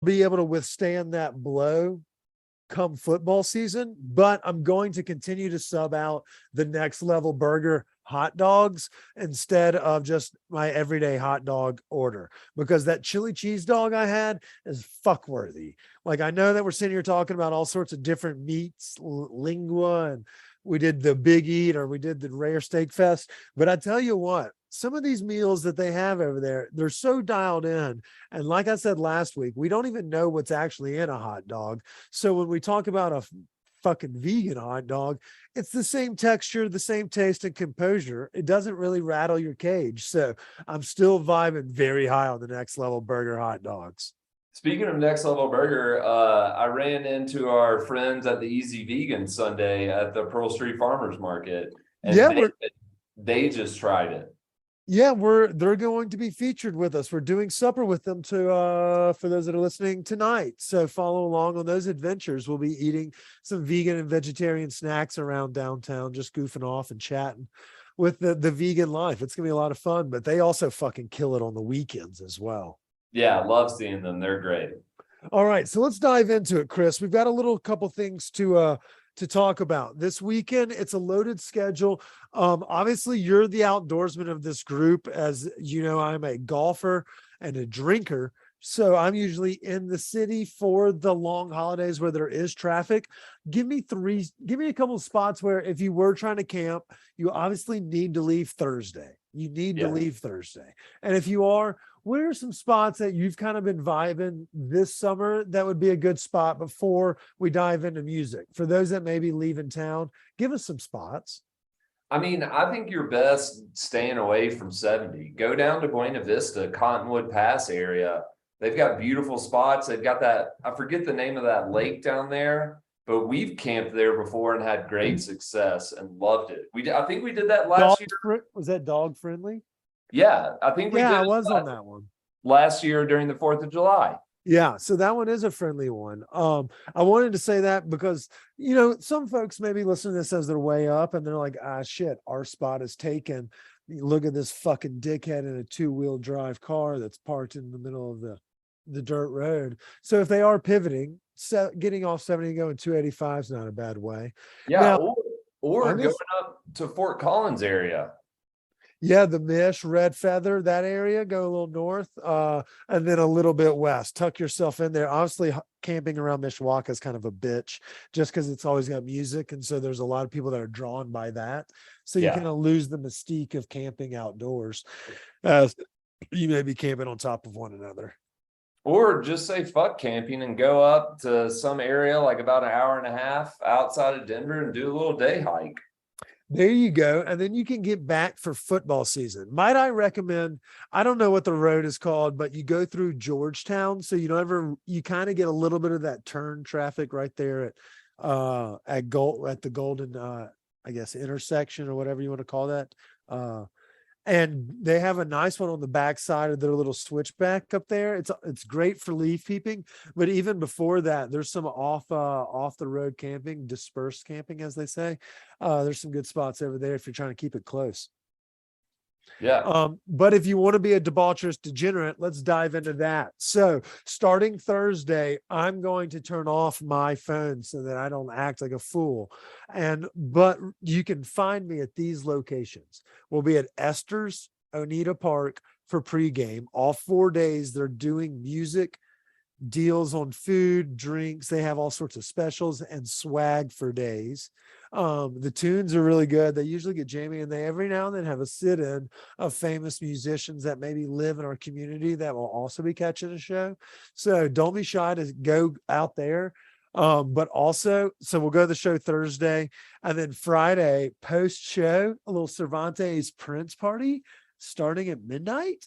be able to withstand that blow come football season, but I'm going to continue to sub out the next level burger hot dogs instead of just my everyday hot dog order, because that chili cheese dog I had is fuck worthy. Like, I know that we're sitting here talking about all sorts of different meats, lingua, and we did the Big Eat or we did the Rare Steak Fest, but I tell you what, some of these meals that they have over there, they're so dialed in. And like I said last week, we don't even know what's actually in a hot dog. So when we talk about a fucking vegan hot dog, it's the same texture, the same taste and composure. It doesn't really rattle your cage. So I'm still vibing very high on the next level burger hot dogs. Speaking of next level burger, I ran into our friends at the Easy Vegan Sunday at the Pearl Street Farmers Market, and they just tried it. Yeah, they're going to be featured with us. We're doing supper with them for those that are listening tonight. So follow along on those adventures. We'll be eating some vegan and vegetarian snacks around downtown, just goofing off and chatting with the vegan life. It's gonna be a lot of fun, but they also fucking kill it on the weekends as well. Yeah, I love seeing them. They're great. All right, so let's dive into it, Chris. We've got a couple things to talk about this weekend. It's a loaded schedule. Obviously you're the outdoorsman of this group. As you know, I'm a golfer and a drinker, so I'm usually in the city for the long holidays where there is traffic. Give me a couple of spots where if you were trying to camp, you obviously need to leave Thursday. You need to leave Thursday. And if you are, what are some spots that you've kind of been vibing this summer that would be a good spot before we dive into music? For those that may be leaving town, give us some spots. I mean, I think you're best staying away from 70. Go down to Buena Vista, Cottonwood Pass area. They've got beautiful spots. They've got that, I forget the name of that lake down there, but we've camped there before and had great success and loved it. I think we did that last year. Was that dog friendly? Yeah, I think we did. I was on that one last year during the 4th of July. Yeah, so that one is a friendly one. I wanted to say that because, you know, some folks maybe listen to this as they're way up and they're like, ah, shit, our spot is taken. Look at this fucking dickhead in a 2-wheel drive car that's parked in the middle of the dirt road. So if they are pivoting, getting off 70 and going 285 is not a bad way. Yeah, now, or going up to Fort Collins area. Yeah, the Mish, Red Feather, that area, go a little north, and then a little bit west. Tuck yourself in there. Honestly, camping around Mishawaka is kind of a bitch just because it's always got music. And so there's a lot of people that are drawn by that. So you kind of lose the mystique of camping outdoors as you may be camping on top of one another. Or just say fuck camping and go up to some area like about an hour and a half outside of Denver and do a little day hike. There you go. And then you can get back for football season. Might I recommend, I don't know what the road is called, but you go through Georgetown. So you kind of get a little bit of that turn traffic right there at the Golden, I guess, intersection or whatever you want to call that. And they have a nice one on the back side of their little switchback up there. It's great for leaf peeping, but even before that, there's some off the road camping, dispersed camping, as they say. There's some good spots over there if you're trying to keep it close. Yeah. But if you want to be a debaucherous degenerate, let's dive into that. So starting Thursday, I'm going to turn off my phone so that I don't act like a fool. But you can find me at these locations. We'll be at Esther's, Oneida Park for pregame. All 4 days, they're doing music, deals on food, drinks. They have all sorts of specials and swag for days. The tunes are really good. They usually get Jamie, and they every now and then have a sit-in of famous musicians that maybe live in our community that will also be catching a show. So don't be shy to go out there. But also, so we'll go to the show Thursday, and then Friday post-show, a little Cervantes Prince party starting at midnight.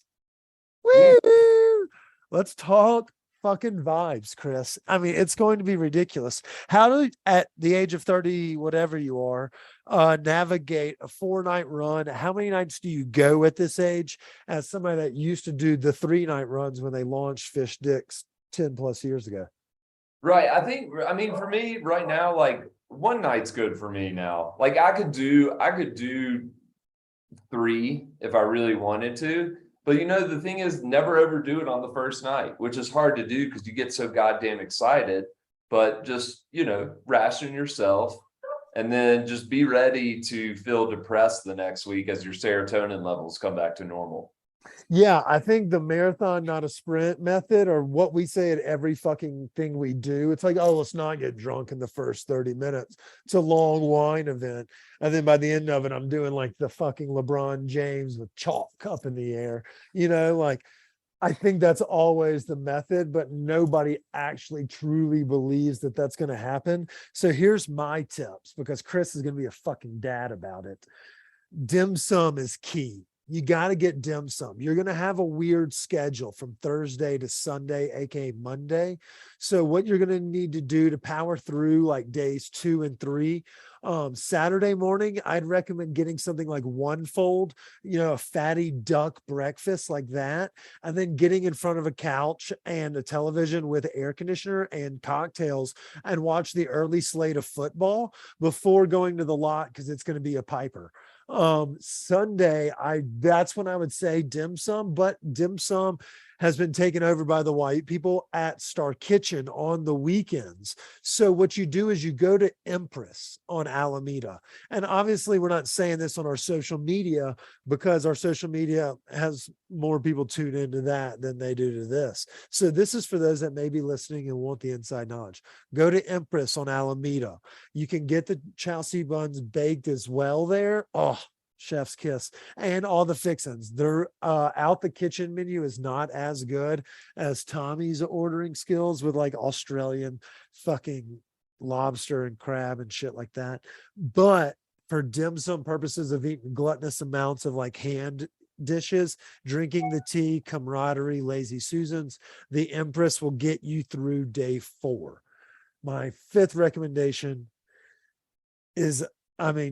Woo! Let's talk fucking vibes, Chris. I mean, it's going to be ridiculous. How do, at the age of 30, whatever you are, navigate a 4-night run? How many nights do you go at this age? As somebody that used to do the 3-night runs when they launched Phish Dicks 10 plus years ago. Right. I mean, for me right now, like one night's good for me now. Like I could do 3 if I really wanted to. But the thing is, never overdo it on the first night, which is hard to do because you get so goddamn excited. But just, ration yourself and then just be ready to feel depressed the next week as your serotonin levels come back to normal. Yeah, I think the marathon, not a sprint method, or what we say at every fucking thing we do. It's like, oh, let's not get drunk in the first 30 minutes. It's a long wine event. And then by the end of it, I'm doing like the fucking LeBron James with chalk up in the air. Like I think that's always the method, but nobody actually truly believes that that's going to happen. So here's my tips, because Chris is going to be a fucking dad about it. Dim sum is key. You got to get dim sum. You're going to have a weird schedule from Thursday to Sunday, aka Monday. So what you're going to need to do to power through like days 2 and 3, Saturday morning, I'd recommend getting something like One Fold, a fatty duck breakfast like that, and then getting in front of a couch and a television with air conditioner and cocktails and watch the early slate of football before going to the lot, because it's going to be a piper. Sunday, that's when I would say dim sum, but dim sum has been taken over by the white people at Star Kitchen on the weekends. So what you do is you go to Empress on Alameda. And obviously we're not saying this on our social media because our social media has more people tune into that than they do to this. So this is for those that may be listening and want the inside knowledge. Go to Empress on Alameda. You can get the Chelsea buns baked as well there. Oh, chef's kiss, and all the fixins. Their out the kitchen menu is not as good as Tommy's ordering skills with like Australian fucking lobster and crab and shit like that. But for dim sum purposes of eating gluttonous amounts of like hand dishes, drinking the tea, camaraderie, lazy Susans, the Empress will get you through day 4. My 5th recommendation is,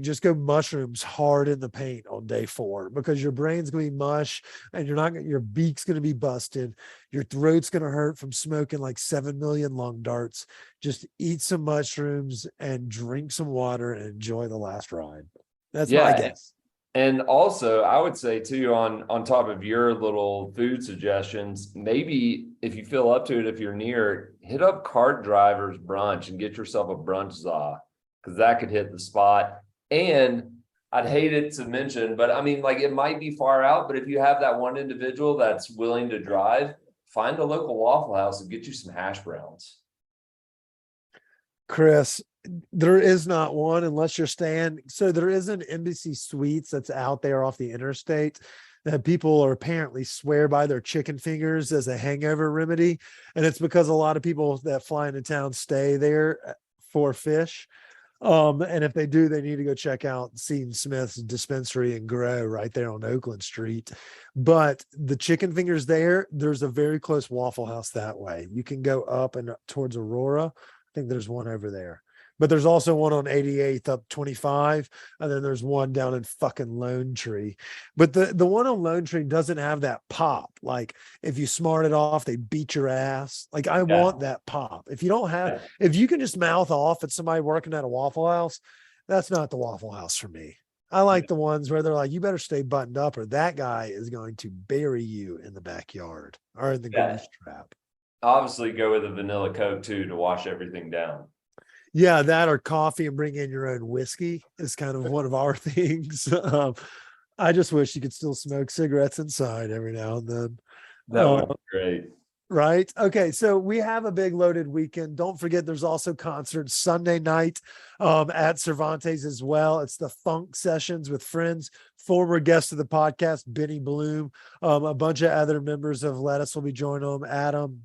just go mushrooms hard in the paint on day 4, because your brain's going to be mush and your beak's going to be busted. Your throat's going to hurt from smoking like 7 million lung darts. Just eat some mushrooms and drink some water and enjoy the last ride. That's my guess. And also I would say too, on top of your little food suggestions, maybe if you feel up to it, if you're near, hit up Cart Drivers Brunch and get yourself a brunch za, because that could hit the spot. And I'd hate it to mention, but it might be far out, but if you have that one individual that's willing to drive, find a local Waffle House and get you some hash browns. Chris, there is not one unless you're staying. So there is an Embassy Suites that's out there off the interstate that people are apparently swear by their chicken fingers as a hangover remedy. And it's because a lot of people that fly into town stay there for fish. And if they do, they need to go check out Seton Smith's dispensary and grow right there on Oakland Street. But the chicken fingers there's a very close Waffle House that way. You can go up and up towards Aurora. I think there's one over there, but there's also one on 88th up 25. And then there's one down in fucking Lone Tree. But the one on Lone Tree doesn't have that pop. Like if you smart it off, they beat your ass. Like I want that pop. If you don't have, if you can just mouth off at somebody working at a Waffle House, that's not the Waffle House for me. I like the ones where they're like, you better stay buttoned up or that guy is going to bury you in the backyard or in the grease trap. Obviously go with a vanilla Coke too to wash everything down. Yeah, that or coffee and bring in your own whiskey is kind of one of our things. I just wish you could still smoke cigarettes inside every now and then. That would be great. Right. Okay. So we have a big loaded weekend. Don't forget there's also concerts Sunday night at Cervantes as well. It's the Funk Sessions with friends, former guest of the podcast, Benny Bloom. A bunch of other members of Lettuce will be joining them. Adam,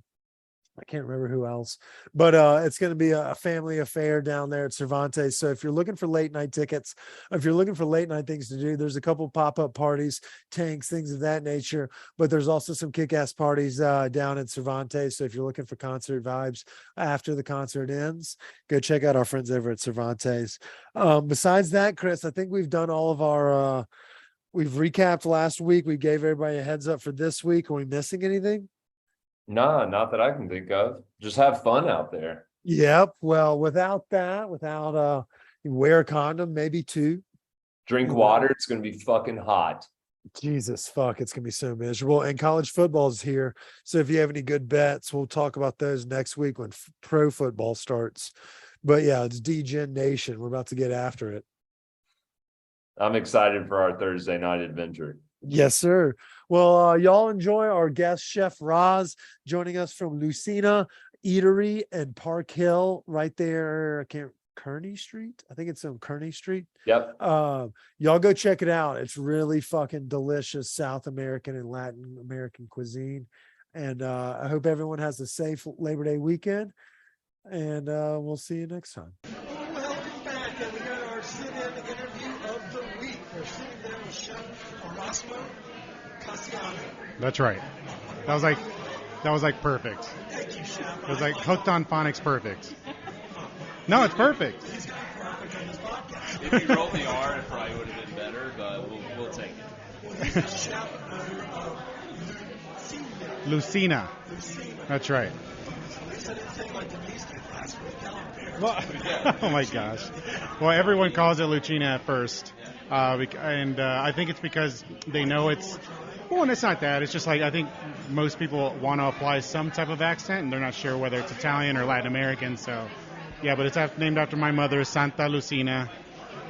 I can't remember who else, but it's going to be a family affair down there at Cervantes. So if you're looking for late night tickets, if you're looking for late night things to do, there's a couple pop-up parties, tanks, things of that nature, but there's also some kick-ass parties down at Cervantes. So if you're looking for concert vibes after the concert ends, go check out our friends over at Cervantes. Besides that, Chris, I think we've done all of our, we've recapped last week. We gave everybody a heads up for this week. Are we missing anything? No, not that I can think of. Just have fun out there. Yep. Well, without wear a condom, maybe 2. Drink water. It's going to be fucking hot. Jesus fuck, it's gonna be so miserable. And college football's here. So if you have any good bets, we'll talk about those next week when pro football starts. But yeah, it's DGen Nation. We're about to get after it. I'm excited for our Thursday night adventure. Yes, sir. Well, y'all enjoy our guest chef Roz joining us from Lucina Eatery and Park Hill, right there. I can't Kearney Street. I think it's on Kearney Street. Yep. Y'all go check it out. It's really fucking delicious South American and Latin American cuisine. And I hope everyone has a safe Labor Day weekend. And we'll see you next time. Welcome back, and we got our sit-in interview of the week. We're sitting there with Chef Erasmo Casiano. That's right. That was like perfect. Thank you, Chef. It was like hooked on phonics perfect. No, it's perfect. He's got perfect on his podcast. If you rolled the R, it probably would have been better, but we'll take it. Well, he's a chef of Lucina. Lucina. That's right. At least I didn't say like Denise did last week. Tell him, Bear. Well, oh my gosh. Well, everyone calls it Lucina at first. And I think it's because they know it's, well, and it's not that. It's just like I think most people want to apply some type of accent, and they're not sure whether it's Italian or Latin American. So, yeah, but it's named after my mother, Santa Lucina,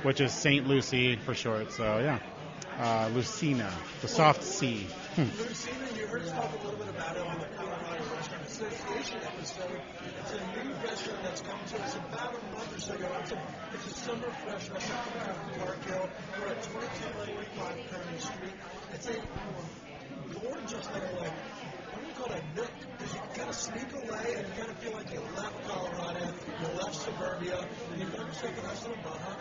which is Saint Lucy for short. So, yeah, Lucina, the soft C. Lucina, you heard us talk a little bit about it on the Colorado Restaurant Association episode. It's a new restaurant that's come to us about a month or so ago. It's a summer fresh restaurant coming out from Park Hill. We're at 2295 Kearney Street. It's a gorgeous little, like, what do you call it, a nook? Because you kind of sneak away and you kind of feel like you left Colorado, you left suburbia, and you found yourself a nice little bar.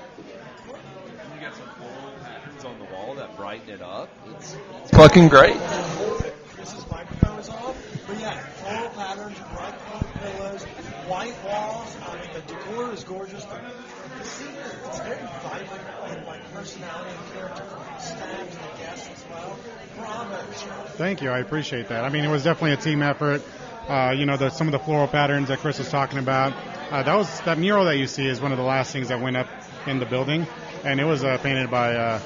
You got some floral patterns on the wall that brighten it up. It's fucking great. Chris's microphone is off. But yeah, floral patterns, bright colored pillows, white walls. I mean, the decor is gorgeous. The scene, it's very vibrant and like personality and character from the staff and the guests as well. Bravo, Chef. Thank you. I appreciate that. I mean, it was definitely a team effort. Some of the floral patterns that Chris was talking about. That mural that you see is one of the last things that went up in the building, and it was painted by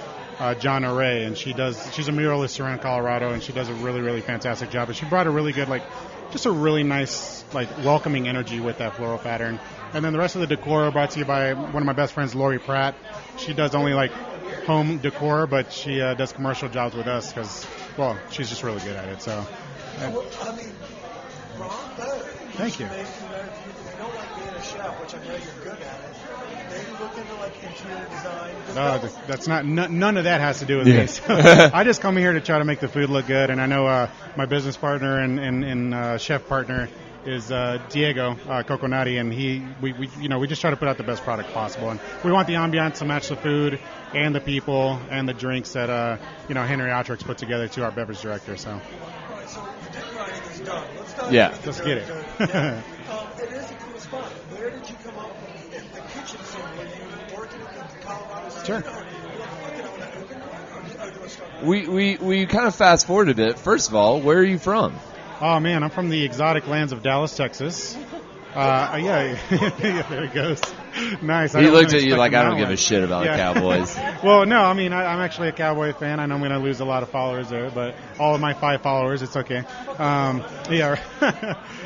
John Array, and she's a muralist around Colorado, and she does a really, really fantastic job. And she brought a really good, just a really nice, welcoming energy with that floral pattern. And then the rest of the decor brought to you by one of my best friends, Lori Pratt. She does only home decor, but she does commercial jobs with us because, well, she's just really good at it. So, Well, I mean, bravo. Thank you. Maybe, if you don't like being a chef, which I know you're good at it, maybe look into interior design. That's not none of that has to do with me. So I just come here to try to make the food look good, and I know my business partner and chef partner is Diego Coconati, and we just try to put out the best product possible, and we want the ambiance to match the food and the people and the drinks that Henry Autrix put together to our beverage director. So. All right, so the dinner writing is done. Let's start. Yeah. Let's get it. Yeah. It is a cool spot. Where did you come up in the kitchen scene? Were you working in the Colorado scene? Sure. Or were you working on an open? We kind of fast forward a bit. First of all, where are you from? Oh man, I'm from the exotic lands of Dallas, Texas. Yeah, there it goes. Nice. He looked at you like I don't give a shit about Cowboys. Well, no, I mean I'm actually a Cowboy fan. I know I'm going to lose a lot of followers there, but all of my 5 followers, it's okay. Yeah.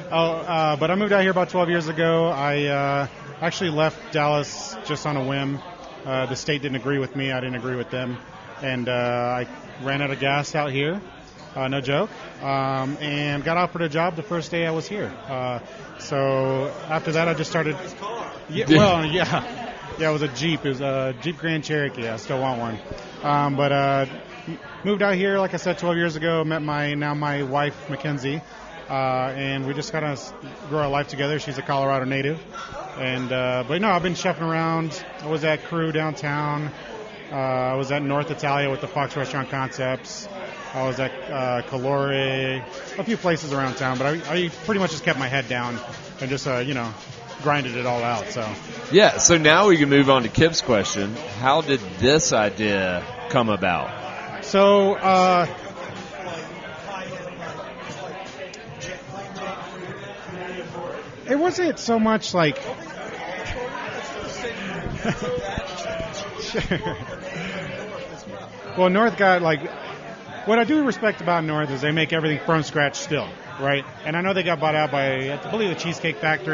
But I moved out here about 12 years ago. I actually left Dallas just on a whim. The state didn't agree with me. I didn't agree with them, and I ran out of gas out here. No joke. And got offered a job the first day I was here. So after that, I just started. Yeah, it was a Jeep. It was a Jeep Grand Cherokee. I still want one. But moved out here, like I said, 12 years ago. Met my wife, Mackenzie, and we just kind of grew our life together. She's a Colorado native, and but no, I've been chefing around. I was at Crew downtown. I was at North Italia with the Fox Restaurant Concepts. I was at Calore, a few places around town, but I pretty much just kept my head down and just, grinded it all out. So Yeah, so now we can move on to Kip's question. How did this idea come about? So, it wasn't so much like... Well, North got What I do respect about North is they make everything from scratch still, right? And I know they got bought out by, I believe, the Cheesecake Factory.